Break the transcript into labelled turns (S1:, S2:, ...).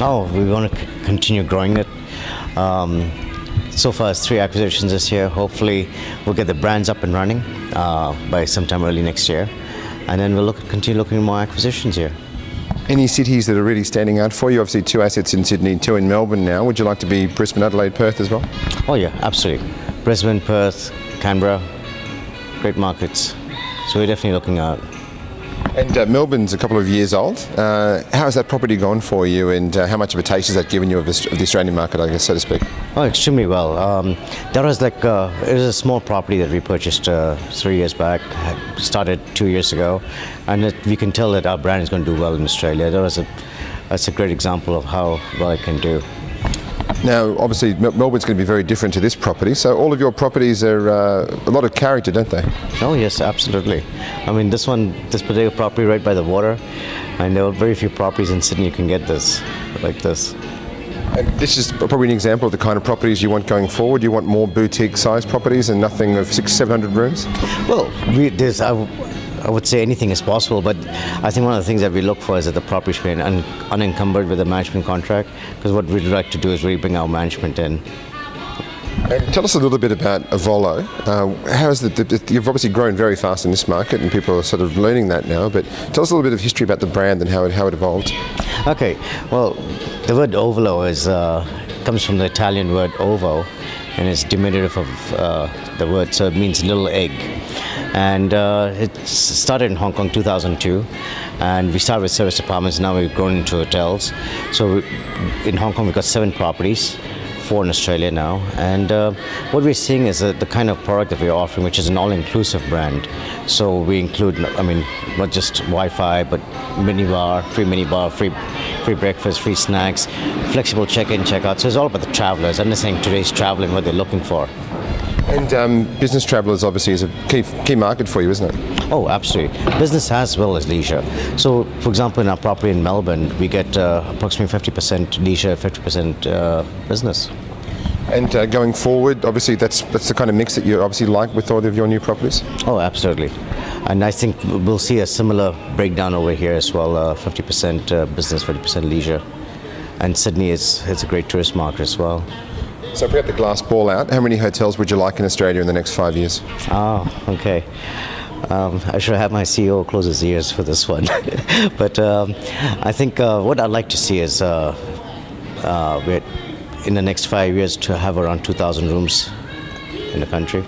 S1: Oh, we want to continue growing it. So far, it's 3 acquisitions this year. Hopefully, we'll get the brands up and running by sometime early next year, and then we'll continue looking at more acquisitions here.
S2: Any cities that are really standing out for you? Obviously, 2 assets in Sydney, 2 in Melbourne now. Would you like to be Brisbane, Adelaide, Perth as well?
S1: Oh yeah, absolutely. Brisbane, Perth, Canberra, great markets. So we're definitely looking out.
S2: And Melbourne's a couple of years old. How has that property gone for you, and how much of a taste has that given you of the Australian market, I guess, so to speak?
S1: Oh, extremely well. That was it was a small property that we purchased 3 years back, started 2 years ago, and we can tell that our brand is going to do well in Australia. That's a great example of how well it can do.
S2: Now, obviously, Melbourne's going to be very different to this property, so all of your properties are a lot of character, don't they?
S1: Oh yes, absolutely. I mean, this particular property right by the water, and there are very few properties in Sydney you can get this, like this.
S2: And this is probably an example of the kind of properties you want going forward. You want more boutique-sized properties and nothing of 600-700 rooms?
S1: Well, I would say anything is possible, but I think one of the things that we look for is that the property should be unencumbered with a management contract, because what we'd like to do is really bring our management in.
S2: And tell us a little bit about Ovolo. You've obviously grown very fast in this market, and people are sort of learning that now, but tell us a little bit of history about the brand and how it evolved.
S1: Okay, well, the word Ovolo comes from the Italian word ovo, and it's diminutive of the word, so it means little egg. And it started in Hong Kong 2002, and we started with service apartments. Now we've grown into hotels. So in Hong Kong we've got 7 properties, 4 in Australia now, and what we're seeing is the kind of product that we're offering, which is an all-inclusive brand. So we include, not just Wi-Fi, but minibar, free breakfast, free snacks, flexible check-in, check-out. So it's all about the travelers, understanding today's travel and what they're looking for.
S2: And business travellers obviously is a key market for you, isn't it?
S1: Oh, absolutely. Business as well as leisure. So, for example, in our property in Melbourne, we get approximately 50% leisure, 50% business.
S2: And going forward, obviously that's the kind of mix that you obviously like with all of your new properties?
S1: Oh, absolutely. And I think we'll see a similar breakdown over here as well, 50% business, 50% leisure. And Sydney it's a great tourist market as well.
S2: So if we had the glass ball out, how many hotels would you like in Australia in the next 5 years?
S1: Oh, okay. I should have my CEO close his ears for this one. But I think what I'd like to see is in the next 5 years to have around 2,000 rooms in the country.